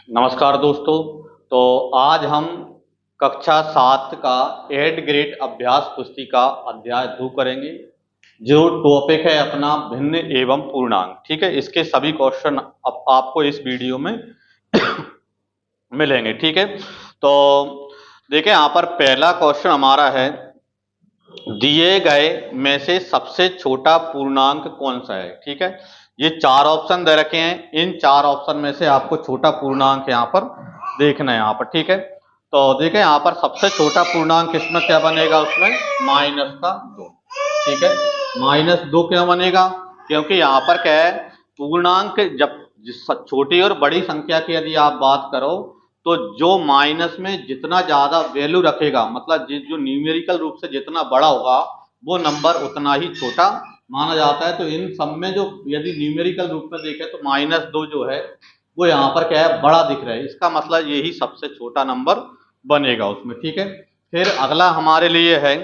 नमस्कार दोस्तों। तो आज हम कक्षा 7 का 8 ग्रेड अभ्यास पुस्तिका अध्याय 2 करेंगे, जो टॉपिक है अपना भिन्न एवं पूर्णांक। ठीक है, इसके सभी क्वेश्चन अब आपको इस वीडियो में मिलेंगे। ठीक है, तो देखिए यहाँ पर पहला क्वेश्चन हमारा है, दिए गए में से सबसे छोटा पूर्णांक कौन सा है। ठीक है, ये 4 ऑप्शन दे रखे हैं, इन 4 ऑप्शन में से आपको छोटा पूर्णांक यहाँ पर देखना है यहाँ पर। ठीक है, तो देखिए यहाँ पर सबसे छोटा पूर्णांक इसमें क्या बनेगा, उसमें -2। ठीक है, -2 क्यों बनेगा, क्योंकि यहाँ पर क्या है, पूर्णांक जब छोटी और बड़ी संख्या की यदि आप बात करो तो जो माइनस में जितना ज्यादा वैल्यू रखेगा, मतलब जो न्यूमेरिकल रूप से जितना बड़ा होगा वो नंबर उतना ही छोटा माना जाता है। तो इन सब में जो यदि न्यूमेरिकल रूप में देखें तो -2 जो है वो यहाँ पर क्या है, बड़ा दिख रहा है, इसका मतलब यही सबसे छोटा नंबर बनेगा उसमें। ठीक है, फिर अगला हमारे लिए है,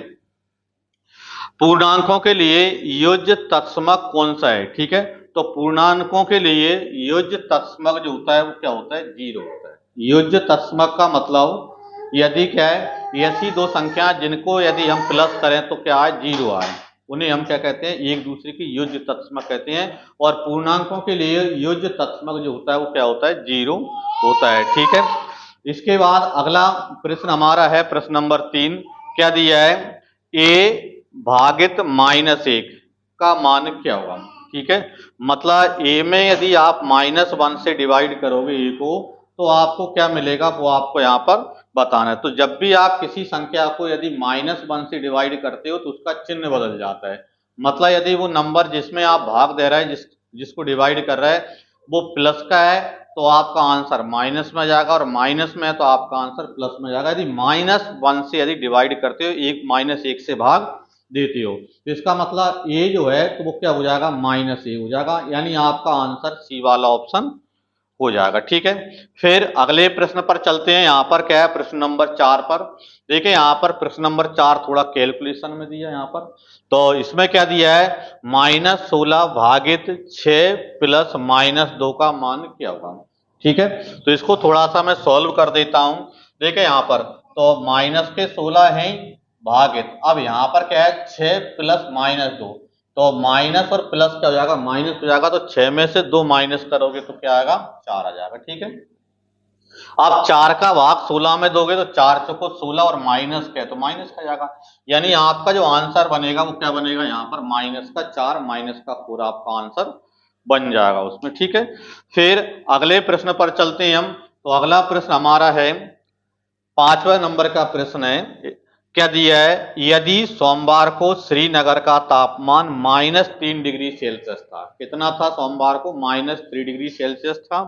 पूर्णांकों के लिए योज्य तत्समक कौन सा है। ठीक है, तो पूर्णांकों के लिए योज्य तत्समक जो होता है वो क्या होता है, 0 होता है। योज्य तत्समक का मतलब यदि क्या है, ऐसी दो संख्या जिनको यदि हम प्लस करें तो क्या है, 0 आए, उन्हें हम क्या कहते हैं, एक दूसरे की योज्य तत्समक कहते हैं। और पूर्णांकों के लिए योज्य तत्समक जो होता है वो क्या होता है, 0 होता है। ठीक है, इसके बाद अगला प्रश्न हमारा है प्रश्न नंबर 3। क्या दिया है, a भागित -1 का मान क्या होगा। ठीक है, मतलब a में यदि आप -1 से डिवाइड करोगे a को तो आपको क्या मिलेगा वो आपको यहाँ पर बताना है। तो जब भी आप किसी संख्या को यदि -1 से डिवाइड करते हो तो उसका चिन्ह बदल जाता है। मतलब यदि वो नंबर जिसमें आप भाग दे रहे हैं, जिसको डिवाइड कर रहे हैं वो प्लस का है तो आपका आंसर माइनस में जाएगा, और माइनस में है तो आपका आंसर प्लस में जाएगा। यदि -1 से यदि डिवाइड करते हो, एक -1 से भाग देते हो, तो इसका मतलब ए जो है तो वो क्या हो जाएगा, -a हो जाएगा, यानी आपका आंसर सी वाला ऑप्शन हो जाएगा। ठीक है, फिर अगले प्रश्न पर चलते हैं। यहाँ पर क्या है, प्रश्न नंबर 4 पर देखिए, यहाँ पर प्रश्न नंबर 4 थोड़ा कैलकुलेशन में दिया है यहाँ पर। तो इसमें क्या दिया है, -16 भागित 6 प्लस -2 का मान क्या होगा। ठीक है, तो इसको थोड़ा सा मैं सॉल्व कर देता हूं। देखिए यहाँ पर तो माइनस के 16 है भागित, अब यहाँ पर क्या है, 6 प्लस -2, तो माइनस और प्लस क्या हो जाएगा, माइनस हो जाएगा, तो 6 में से 2 माइनस करोगे तो क्या आएगा, 4 आ जाएगा। ठीक है, आप 4 का भाग 16 में दोगे तो 4 चौको 16 और माइनस क्या है तो माइनस का जाएगा, यानी आपका जो आंसर बनेगा वो क्या बनेगा, यहाँ पर -4 -4 आपका आंसर बन जाएगा उसमें। ठीक है, फिर अगले प्रश्न पर चलते हैं हम। तो अगला प्रश्न हमारा है 5वें नंबर का प्रश्न है। क्या दिया है, यदि सोमवार को श्रीनगर का तापमान -3 डिग्री सेल्सियस था, कितना था सोमवार को, -3 डिग्री सेल्सियस था,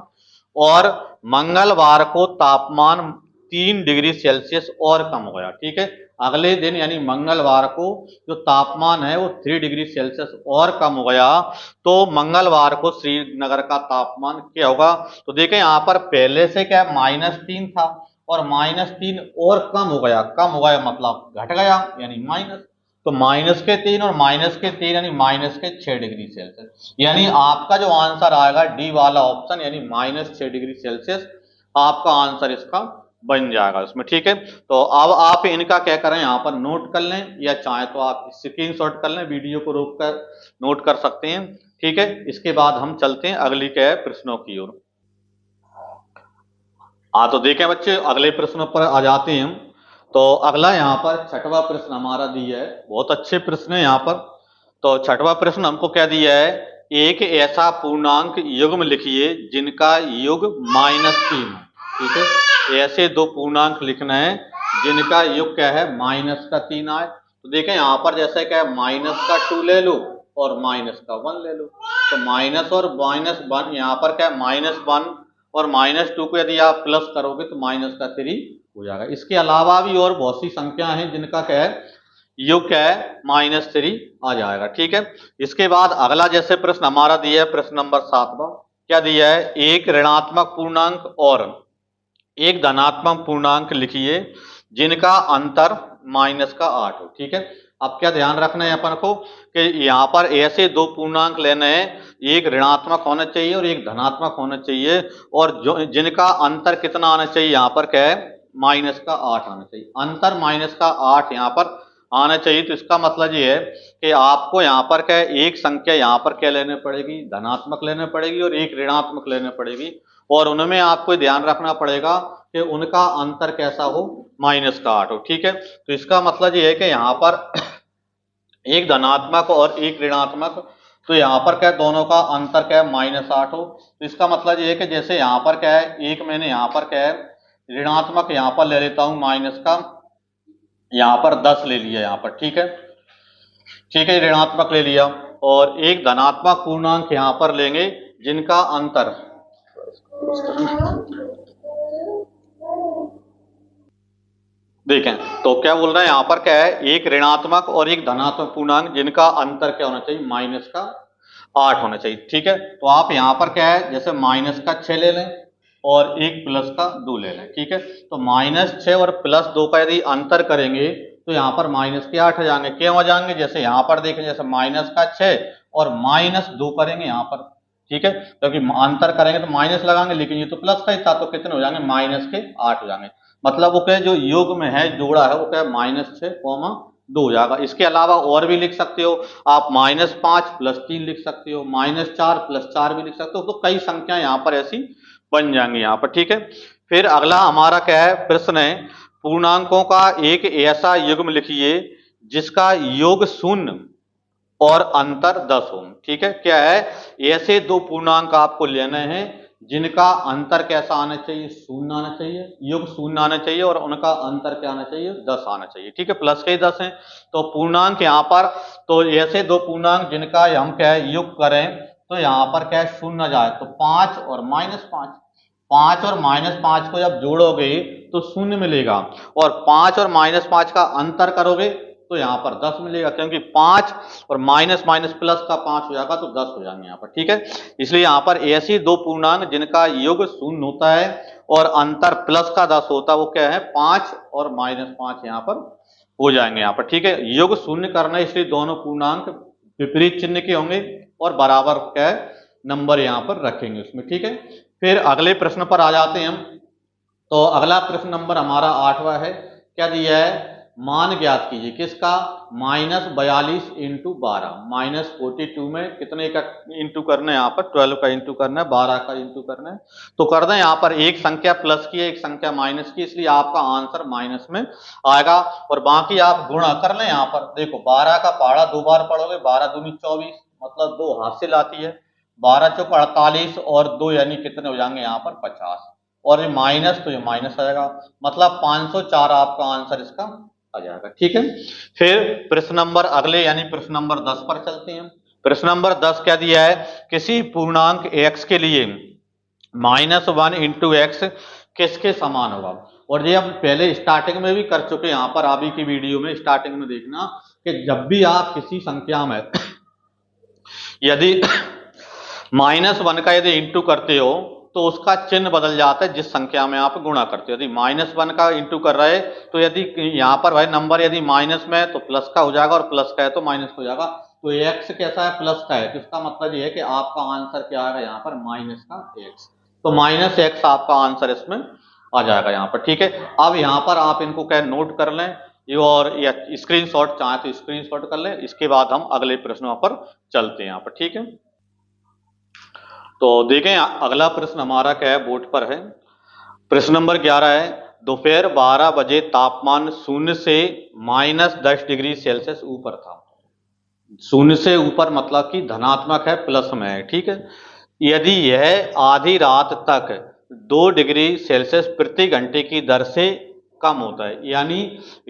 और मंगलवार को तापमान 3 डिग्री सेल्सियस और कम हो गया। ठीक है, अगले दिन यानी मंगलवार को जो तापमान है वो 3 डिग्री सेल्सियस और कम हो गया, तो मंगलवार को श्रीनगर का तापमान क्या होगा। तो देखें यहाँ पर पहले से क्या -3 था और -3 और कम हो गया, मतलब घट गया यानी माइनस, तो -3 और -3 यानी -6 डिग्री सेल्सियस, यानी आपका जो आंसर आएगा डी वाला ऑप्शन, यानी -6 डिग्री सेल्सियस आपका आंसर इसका बन जाएगा उसमें। ठीक है, तो अब आप इनका क्या करें, यहाँ पर नोट कर लें, या चाहे तो आप स्क्रीनशॉट कर लें, वीडियो को रोककर नोट कर सकते हैं। ठीक है, इसके बाद हम चलते हैं अगली क्या है, प्रश्नों की ओर। हाँ, तो देखें बच्चे, अगले प्रश्न पर आ जाते हैं हम। तो अगला यहाँ पर 6वां प्रश्न हमारा दिया है, बहुत अच्छे प्रश्न है यहाँ पर। तो 6वां प्रश्न हमको क्या दिया है, एक ऐसा पूर्णांक युग्म लिखिए जिनका युग -3 है। ठीक है, ऐसे दो पूर्णांक लिखना है जिनका युग क्या है, -3 आए। तो देखें यहाँ पर जैसे क्या है, -2 ले लो और -1 ले लो, तो माइनस और -1, यहाँ पर क्या है, -1 और -2 को यदि आप प्लस करोगे तो -3 हो जाएगा। इसके अलावा भी और बहुत सी संख्या हैं जिनका क्या है, योग क्या है, -3 आ जाएगा। ठीक है, इसके बाद अगला जैसे प्रश्न हमारा दिया है, प्रश्न नंबर 7वां। क्या दिया है, एक ऋणात्मक पूर्णांक और एक धनात्मक पूर्णांक लिखिए जिनका अंतर -8 हो। ठीक है, अब क्या ध्यान रखना है अपन को कि यहाँ पर ऐसे दो पूर्णांक लेने हैं, एक ऋणात्मक होना चाहिए और एक धनात्मक होना चाहिए, और जो जिनका अंतर कितना आना चाहिए, यहाँ पर क्या है, माइनस का 8 आना चाहिए। अंतर माइनस का 8 यहाँ पर आना चाहिए। तो इसका मतलब ये है कि आपको यहाँ पर क्या है, एक संख्या यहाँ पर क्या लेने पड़ेगी, धनात्मक लेने पड़ेगी और एक ऋणात्मक लेने पड़ेगी, और उनमें आपको ध्यान रखना पड़ेगा कि उनका अंतर कैसा हो, माइनस का 8 हो। ठीक है, तो इसका मतलब ये है कि यहाँ पर एक धनात्मक और एक ऋणात्मक, तो यहाँ पर क्या है, दोनों का अंतर क्या है, -8 हो। तो इसका मतलब ये है कि जैसे यहाँ पर क्या है, एक मैंने यहाँ पर क्या है ऋणात्मक यहाँ पर ले लेता हूँ माइनस का, यहाँ पर 10 ले लिया यहाँ पर। ठीक है, ठीक है, ऋणात्मक ले लिया, और एक धनात्मक पूर्णांक यहाँ पर लेंगे जिनका अंतर, देखें तो क्या बोल रहे हैं यहाँ पर क्या है, एक ऋणात्मक और एक धनात्मक पूर्णांक जिनका अंतर क्या होना चाहिए, माइनस का 8 होना चाहिए। ठीक है, तो आप यहाँ पर क्या है, जैसे माइनस का 6 ले लें और एक प्लस का 2 ले लें। ठीक है, तो -6 और +2 का यदि अंतर करेंगे तो यहाँ पर माइनस के 8 आ जाएंगे। क्यों आ जाएंगे, जैसे यहाँ पर देखें, जैसे माइनस का 6 और -2 करेंगे यहाँ पर। ठीक है, क्योंकि अंतर करेंगे तो माइनस लगाएंगे, लेकिन ये तो प्लस का ही था, तो कितने हो जाएंगे, -8 हो जाएंगे। मतलब वो क्या जो योग में है, जोड़ा है, वो क्या -6, 2 हो जाएगा। इसके अलावा और भी लिख सकते हो आप, -5 + 3 लिख सकते हो, -4 + 4 भी लिख सकते हो। तो कई संख्या यहाँ पर ऐसी बन जाएंगी यहाँ पर। ठीक है, फिर अगला हमारा क्या है, प्रश्न है, पूर्णांकों का एक ऐसा युग्म लिखिए जिसका योग 0 और अंतर 10 हो। ठीक है, क्या है, ऐसे दो पूर्णांक आपको लेने हैं जिनका अंतर कैसा आना चाहिए, 0 आना चाहिए, योग 0 आना चाहिए, और उनका अंतर क्या आना चाहिए, 10 आना चाहिए। ठीक है, प्लस के 10 हैं, तो पूर्णांक यहाँ पर, तो ऐसे दो पूर्णांक जिनका हम क्या है योग करें, तो यहाँ पर क्या है 0 जाए तो 5 और -5, 5 और -5 को जब जोड़ोगे तो 0 मिलेगा, और 5 और -5 का अंतर करोगे तो यहाँ पर 10 मिलेगा, क्योंकि 5 और माइनस माइनस प्लस का 5 हो जाएगा तो 10 हो जाएंगे यहाँ पर। ठीक है, इसलिए यहाँ पर ऐसी दो पूर्णांक जिनका योग 0 होता है और अंतर प्लस का 10 होता है, वो क्या है, 5 और -5 यहाँ पर हो जाएंगे यहाँ पर। ठीक है, योग 0 करना है, इसलिए दोनों पूर्णांक विपरीत चिन्ह के होंगे और बराबर क्या है नंबर यहाँ पर रखेंगे उसमें। ठीक है, फिर अगले प्रश्न पर आ जाते हैं हम। तो अगला प्रश्न नंबर हमारा 8वां है, क्या दिया है, मान ज्ञात कीजिए किसका, -42 × 12, -42 में कितने का इंटू करना है, यहाँ पर 12 का इंटू करना है, 12 का इंटू करना है। तो कर दें, यहाँ पर एक संख्या प्लस की है, एक संख्या माइनस की, इसलिए आपका आंसर माइनस में आएगा, और बाकी आप गुणा कर लें। यहाँ पर देखो 12 का पहाड़ा 2 बार पढ़ोगे, 12 दूनी 24, मतलब 2 हासिल आती है, 12 चौक 48 और 2 यानी कितने हो जाएंगे यहाँ पर 50, और ये माइनस तो ये माइनस आएगा, मतलब 504 आपका आंसर इसका आ जाएगा। ठीक है, फिर प्रश्न नंबर अगले यानी प्रश्न नंबर 10 पर चलते हैं। प्रश्न नंबर 10 क्या दिया है, किसी पूर्णांक x के लिए -1 × x किसके समान होगा। और ये हम पहले स्टार्टिंग में भी कर चुके हैं, यहाँ पर अभी की वीडियो में स्टार्टिंग में देखना कि जब भी आप किसी संख्या में यदि -1 का यदि इंटू करते हो तो उसका चिन्ह बदल जाता है जिस संख्या में आप गुणा करते हो। यदि -1 का इंटू कर रहे तो यदि यहाँ पर भाई नंबर यदि माइनस में है तो प्लस का हो जाएगा, और प्लस का है तो माइनस हो जाएगा। तो x कैसा है, प्लस का है, तो इसका मतलब ये है कि आपका आंसर क्या आएगा यहाँ पर माइनस का x, तो -x आपका आंसर इसमें आ जाएगा यहाँ पर। ठीक है, अब यहाँ पर आप इनको क्या नोट कर लें, और या स्क्रीनशॉट चाहे तो स्क्रीनशॉट कर लें। इसके बाद हम अगले प्रश्नों पर चलते हैं यहाँ पर। ठीक है, तो देखें अगला प्रश्न हमारा क्या है, बोर्ड पर है। प्रश्न नंबर 11 है, दोपहर 12 बजे तापमान 0 से -10 डिग्री सेल्सियस ऊपर था। 0 से ऊपर मतलब कि धनात्मक है, प्लस में है। ठीक है, यदि यह आधी रात तक 2 डिग्री सेल्सियस प्रति घंटे की दर से कम होता है, यानी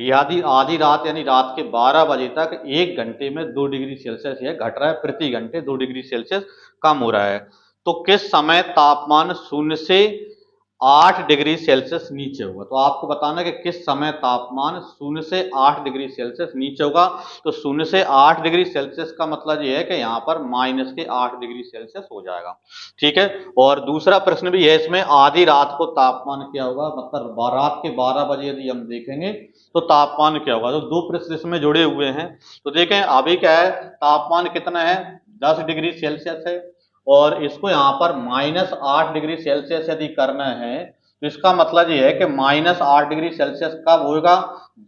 यदि आधी रात यानी रात के 12 बजे तक 1 घंटे में 2 डिग्री सेल्सियस यह घट रहा है, प्रति घंटे 2 डिग्री सेल्सियस कम हो रहा है, तो किस समय तापमान 0 से 8 डिग्री सेल्सियस नीचे होगा। तो आपको बताना कि किस समय तापमान 0 से 8 डिग्री सेल्सियस नीचे होगा। तो 0 से 8 डिग्री सेल्सियस का मतलब ये है कि यहाँ पर -8 डिग्री सेल्सियस हो जाएगा। ठीक है, और दूसरा प्रश्न भी है इसमें, आधी रात को तापमान क्या होगा, मतलब रात के 12 बजे यदि हम देखेंगे तो तापमान क्या होगा। तो दो प्रश्न इसमें जुड़े हुए हैं। तो देखें अभी क्या है, तापमान कितना है 10 डिग्री सेल्सियस है, और इसको यहाँ पर -8 डिग्री सेल्सियस यदि करना है तो इसका मतलब ये है कि -8 डिग्री सेल्सियस कब होगा,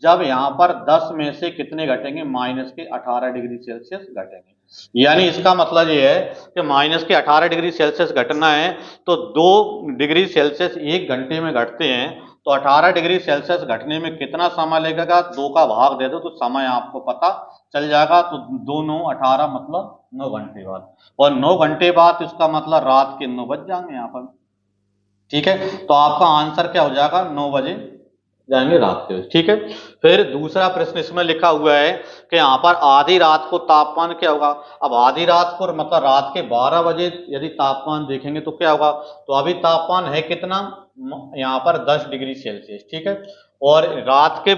जब यहाँ पर 10 में से कितने घटेंगे, -18 डिग्री सेल्सियस घटेंगे। यानी इसका मतलब ये है कि -18 डिग्री सेल्सियस घटना है तो 2 डिग्री सेल्सियस 1 घंटे में घटते हैं, तो 18 डिग्री सेल्सियस घटने में कितना समय लगेगा, 2 का भाग दे दो तो समय आपको पता चल जाएगा। तो 2 9 18 मतलब 9 घंटे बाद, और 9 घंटे बाद इसका मतलब रात के 9 बज जाएंगे यहाँ पर। ठीक है, तो आपका आंसर क्या हो जाएगा, 9 बजे जाएंगे रात के। ठीक है, फिर दूसरा प्रश्न इसमें लिखा हुआ है कि यहाँ पर आधी रात को तापमान क्या होगा। अब आधी रात को मतलब रात के 12 बजे यदि तापमान देखेंगे तो क्या होगा, तो अभी तापमान है कितना, यहाँ पर 10 डिग्री सेल्सियस। ठीक है, और रात के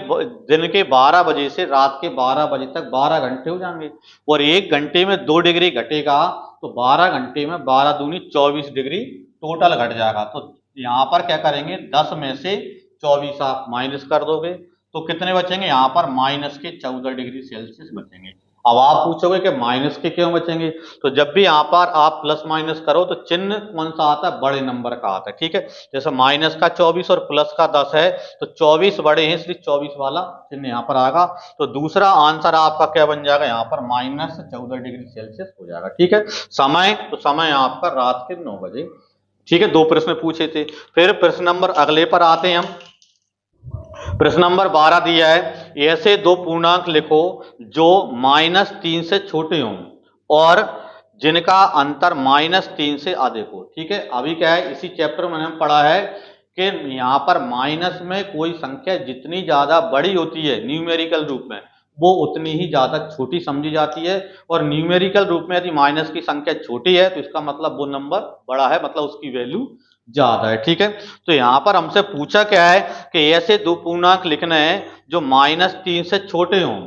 दिन के 12 बजे से रात के 12 बजे तक 12 घंटे हो जाएंगे, और 1 घंटे में 2 डिग्री घटेगा, तो 12 घंटे में 12 दूनी 24 डिग्री टोटल घट जाएगा। तो यहाँ पर क्या करेंगे, 10 में से 24 आप माइनस कर दोगे तो कितने बचेंगे, यहाँ पर -14 डिग्री सेल्सियस बचेंगे। अब आप पूछोगे कि माइनस के क्यों बचेंगे, तो जब भी यहाँ पर आप प्लस माइनस करो तो चिन्ह कौन सा आता है, बड़े नंबर का आता है। ठीक है, जैसे माइनस का 24 और प्लस का 10 है तो 24 बड़े हैं इसलिए 24 वाला चिन्ह यहाँ पर आएगा। तो दूसरा आंसर आपका क्या बन जाएगा, यहाँ पर -14 डिग्री सेल्सियस हो जाएगा। ठीक है, समय तो समय आपका रात के 9 बजे। ठीक है, 2 प्रश्न पूछे थे। फिर प्रश्न नंबर अगले पर आते हैं हम। प्रश्न नंबर 12 दिया है, ऐसे 2 पूर्णांक लिखो जो -3 से छोटे हों और जिनका अंतर -3 से अधिक हो। ठीक है, अभी क्या है, इसी चैप्टर में हमने पढ़ा है कि यहाँ पर माइनस में कोई संख्या जितनी ज्यादा बड़ी होती है न्यूमेरिकल रूप में, वो उतनी ही ज्यादा छोटी समझी जाती है, और न्यूमेरिकल रूप में यदि माइनस की संख्या छोटी है तो इसका मतलब वो नंबर बड़ा है, मतलब उसकी वैल्यू ज्यादा है। ठीक है, तो यहां पर हमसे पूछा क्या है कि ऐसे 2 पूर्णांक लिखने हैं जो -3 से छोटे हों।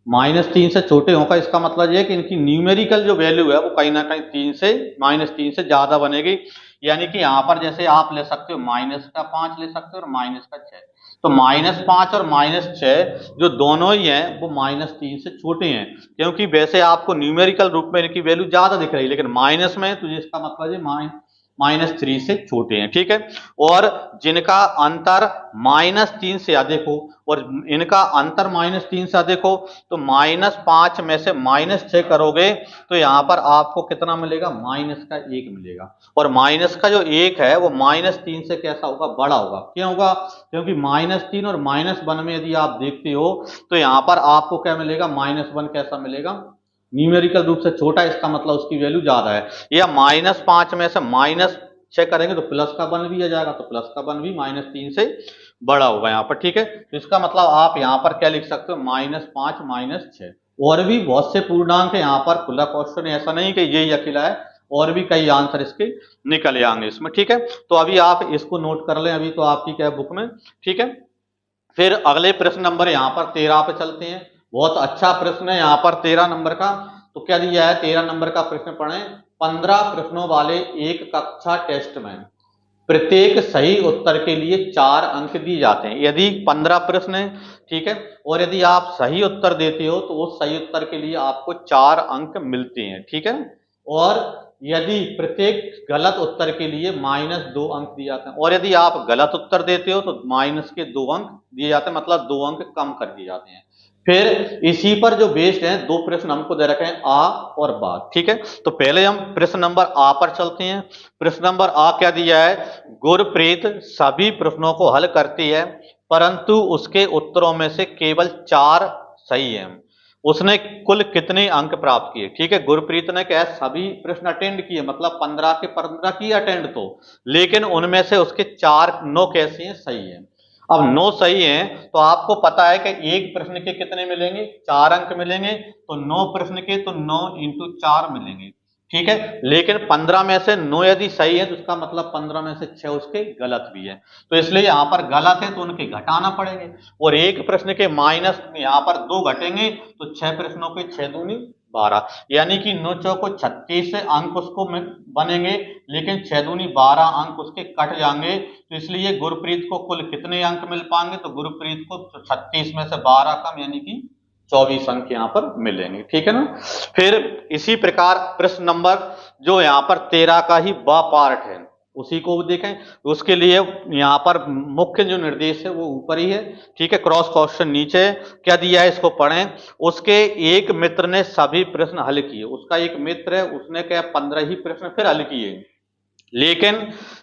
-3 से छोटे हों का इसका मतलब यह है कि इनकी न्यूमेरिकल जो वैल्यू है वो कहीं ना कहीं -3 से ज्यादा बनेगी। यानी कि यहां पर जैसे आप ले सकते हो -5 ले सकते हो और -6, तो -5 और -6 जो दोनों ही हैं वो -3 से छोटे हैं, क्योंकि वैसे आपको न्यूमेरिकल रूप में इनकी वैल्यू ज्यादा दिख रही है, लेकिन माइनस में तो इसका मतलब है -3 से छोटे हैं। ठीक है, और जिनका अंतर -3 से अधिक हो और इनका अंतर -3 से अधिक हो तो -5 में से -6 करोगे तो यहां पर आपको कितना मिलेगा, माइनस का 1 मिलेगा, और माइनस का जो 1 है वो -3 से कैसा होगा, बड़ा होगा। क्यों होगा, क्योंकि -3 और -1 में यदि आप देखते हो तो यहां पर आपको क्या मिलेगा, -1 कैसा मिलेगा, न्यूमेरिकल रूप से छोटा, इसका मतलब उसकी वैल्यू ज्यादा है। या -5 में से -6 करेंगे तो प्लस का 1 भी आ जाएगा, तो प्लस का 1 भी -3 से बड़ा होगा यहाँ पर। ठीक है, तो इसका मतलब आप यहाँ पर क्या लिख सकते हो, -5 -6। और भी बहुत से पूर्णांक है यहाँ पर, खुला क्वेश्चन ऐसा नहीं कि यही अकेला है, और भी कई आंसर इसके निकल आएंगे इसमें। ठीक है, तो अभी आप इसको नोट कर लें, अभी तो आपकी क्या बुक में। ठीक है, फिर अगले प्रश्न नंबर यहाँ पर 13 पे चलते हैं। बहुत अच्छा प्रश्न है यहाँ पर 13 नंबर का। तो क्या दिया है, 13 नंबर का प्रश्न पढ़ें। 15 प्रश्नों वाले एक कक्षा टेस्ट में प्रत्येक सही उत्तर के लिए 4 अंक दिए जाते हैं। यदि 15 प्रश्न है, ठीक है, और यदि आप सही उत्तर देते हो तो उस सही उत्तर के लिए आपको 4 अंक मिलते हैं। ठीक है, और यदि प्रत्येक गलत उत्तर के लिए -2 अंक दिए जाते हैं, और यदि आप गलत उत्तर देते हो तो माइनस के 2 अंक दिए जाते हैं, मतलब 2 अंक कम कर दिए जाते हैं। फिर इसी पर जो बेस्ड है 2 प्रश्न हमको दे रखे हैं, आ और बा। ठीक है, तो पहले हम प्रश्न नंबर आ पर चलते हैं। प्रश्न नंबर आ क्या दिया है, गुरप्रीत सभी प्रश्नों को हल करती है परंतु उसके उत्तरों में से केवल 4 सही हैं। उसने कुल कितने अंक प्राप्त किए। ठीक है, गुरप्रीत ने क्या सभी प्रश्न अटेंड किए, मतलब 15 के 15 किए अटेंड, तो लेकिन उनमें से उसके 9 कैसे हैं, सही हैं। अब 9 सही हैं तो आपको पता है कि एक प्रश्न के कितने मिलेंगे, 4 अंक मिलेंगे, तो 9 प्रश्न के तो 9 × 4 मिलेंगे। ठीक है, लेकिन 15 में से 9 यदि सही है तो उसका मतलब 15 में से 6 उसके गलत भी है, तो इसलिए यहां पर गलत है तो उनके घटाना पड़ेंगे, और एक प्रश्न के माइनस यहाँ पर 2 घटेंगे तो 6 प्रश्नों के 6 दूनी 12, यानी कि 9 चौको 36 अंक उसको बनेंगे, लेकिन 6 दूनी 12 अंक उसके कट जाएंगे। तो इसलिए गुरप्रीत को कुल कितने अंक मिल पाएंगे, तो गुरप्रीत को 36 में से 12 कम यानी कि 24 अंक यहाँ पर मिलेंगे, ठीक है ना। फिर इसी प्रकार प्रश्न नंबर जो यहाँ पर 13 का ही ब पार्ट है उसी को देखें। उसके लिए यहाँ पर मुख्य जो निर्देश है वो ऊपर ही है, ठीक है, क्रॉस क्वेश्चन नीचे है। क्या दिया है इसको पढ़ें। उसके एक मित्र ने सभी प्रश्न हल किए, उसका एक मित्र है उसने क्या 15 ही प्रश्न फिर हल किए, लेकिन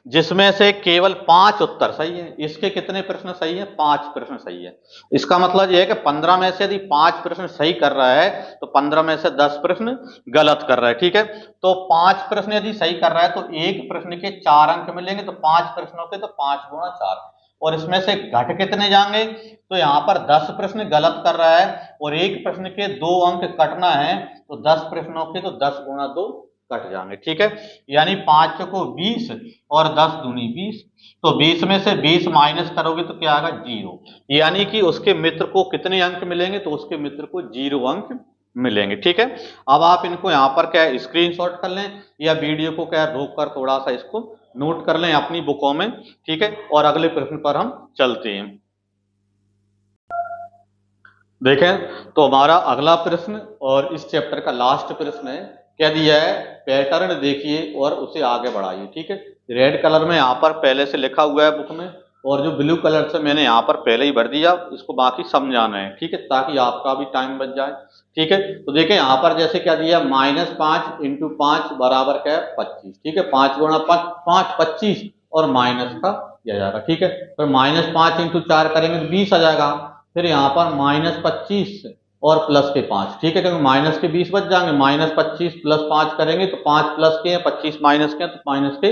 जिसमें से केवल 5 उत्तर सही है। इसके कितने प्रश्न सही है, 5 प्रश्न सही है। इसका मतलब यह है कि 15 में से यदि 5 प्रश्न सही कर रहा है तो 15 में से 10 प्रश्न गलत कर रहा है, ठीक है। तो 5 प्रश्न यदि सही कर रहा है तो एक प्रश्न के 4 अंक मिलेंगे, तो 5 प्रश्नों के तो 5 गुणा 4, और इसमें से घट कितने जाएंगे, तो यहाँ पर 10 प्रश्न गलत कर रहा है और एक प्रश्न के 2 अंक कटना है, तो 10 प्रश्नों के तो 10 गुणा 2 कट जाएंगे, ठीक है। यानी 5 को 20 और 10 दूनी 20, तो 20 में से 20 माइनस करोगे तो क्या आएगा 0, यानी कि उसके मित्र को कितने अंक मिलेंगे, तो उसके मित्र को 0 अंक मिलेंगे, ठीक है। अब आप इनको यहाँ पर क्या स्क्रीनशॉट कर लें या वीडियो को क्या रोक कर थोड़ा सा इसको नोट कर लें अपनी बुकों में, ठीक है। और अगले प्रश्न पर हम चलते हैं। देखें तो हमारा अगला प्रश्न और इस चैप्टर का लास्ट प्रश्न है। क्या दिया है, पैटर्न देखिए और उसे आगे बढ़ाइए, ठीक है। रेड कलर में यहाँ पर पहले से लिखा हुआ है बुक में, और जो ब्लू कलर से मैंने यहाँ पर पहले ही भर दिया, इसको बाकी समझाना है, ठीक है, ताकि आपका भी टाइम बच जाए, ठीक है। तो देखें यहाँ पर जैसे क्या दिया, -5 × 5 बराबर क्या है 25, ठीक है। 5 गुणा 5 25 और माइनस का किया जाएगा, ठीक है। फिर -5 × 4 करेंगे तो 20 आ जाएगा। फिर यहाँ पर -25 और प्लस के 5, ठीक है, क्योंकि माइनस के 20 बच जाएंगे। -25 + 5 करेंगे तो 5 प्लस के हैं 25 माइनस के हैं तो माइनस के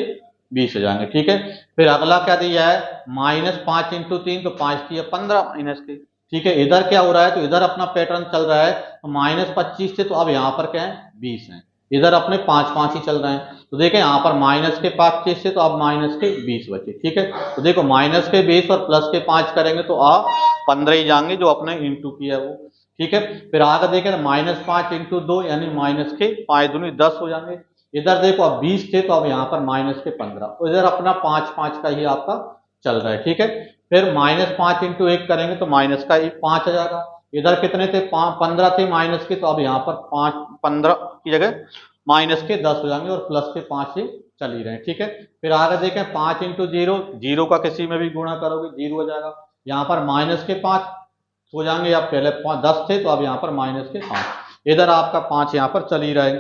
20 हो जाएंगे, ठीक है। फिर अगला क्या दिया है, -5 × 3 तो 5 की 15 माइनस के, ठीक है। इधर क्या हो रहा है, तो इधर अपना पैटर्न चल रहा है, तो -25 थे तो अब यहाँ पर क्या है 20 है, इधर अपने 5 ही चल रहे हैं। तो देखें यहाँ पर माइनस के 25 से तो अब माइनस के 20 बचे, ठीक है। तो देखो माइनस के 20 और प्लस के 5 करेंगे तो आप 15 ही जाएंगे जो अपने इंटू किया है वो, ठीक है। फिर आगे देखें तो -5 × 2 यानी माइनस के 5 दूनी 10 हो जाएंगे। इधर देखो अब 20 थे तो अब यहाँ पर माइनस के 15, तो इधर अपना 5 का ही आपका चल रहा है, ठीक है। फिर -5 × 1 करेंगे तो माइनस का 5 आ जाएगा। इधर कितने थे 15 थे माइनस के, तो अब यहाँ पर 15 की जगह माइनस के 10 हो जाएंगे और प्लस के 5 से चल ही रहे हैं, ठीक है। फिर आगे देखें 5 × 0, 0 का किसी में भी गुणा करोगे 0 हो जाएगा। यहाँ पर माइनस के 5 हो जाएंगे, आप पहले 10 थे तो अब यहाँ पर माइनस के 5, इधर आपका 5 यहाँ पर चल ही रहा है,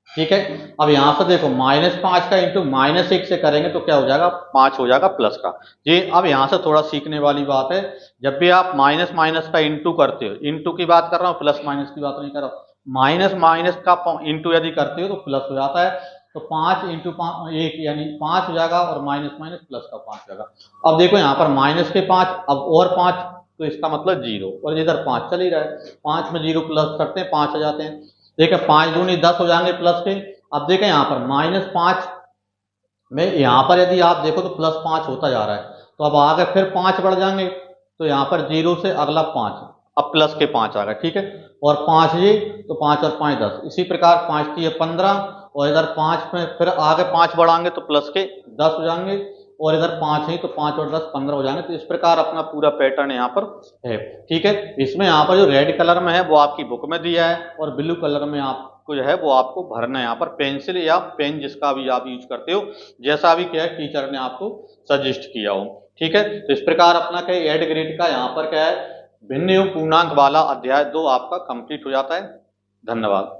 ठीक है। अब यहाँ से देखो -5 का इंटू -1 से करेंगे तो क्या हो जाएगा 5 हो जाएगा प्लस का। ये अब यहाँ से थोड़ा सीखने वाली बात है, जब भी आप माइनस माइनस का इंटू करते हो, इंटू की बात कर रहा हूँ प्लस माइनस की बात नहीं कर रहा हूँ, माइनस माइनस का इंटू यदि करते हो तो प्लस हो जाता है। तो 5 × 1 यानी 5 हो जाएगा और माइनस माइनस प्लस का 5 हो जाएगा। अब देखो यहाँ पर माइनस के 5 अब और 5, तो इसका मतलब 0, और इधर 5 चल ही रहा है, 5 में 0 प्लस करते हैं 5 आ जाते हैं। देखिए 5 दूनी 10 हो जाएंगे प्लस के। अब देखें यहाँ पर -5 में यहाँ पर यदि आप देखो तो +5 होता जा रहा है, तो अब आगे फिर 5 बढ़ जाएंगे, तो यहाँ पर 0 से अगला 5, अब प्लस के 5 आ गए, ठीक है। और 5 ये तो 5 और 5 10, इसी प्रकार 5 की 15 और इधर 5 में फिर आगे 5 बढ़ाएंगे तो प्लस के 10 हो जाएंगे, और इधर 5 है तो 5 और 10 15 हो जाएंगे। तो इस प्रकार अपना पूरा पैटर्न यहाँ पर है, ठीक है। इसमें यहाँ पर जो रेड कलर में है वो आपकी बुक में दिया है, और ब्लू कलर में आपको जो है वो आपको भरना है यहाँ पर पेंसिल या पेन जिसका भी आप यूज करते हो, जैसा भी क्या है टीचर ने आपको सजेस्ट किया हो, ठीक है। तो इस प्रकार अपना क्या है 8 ग्रेड का यहाँ पर क्या है भिन्न एवं पूर्णांक वाला अध्याय 2 आपका कंप्लीट हो जाता है। धन्यवाद।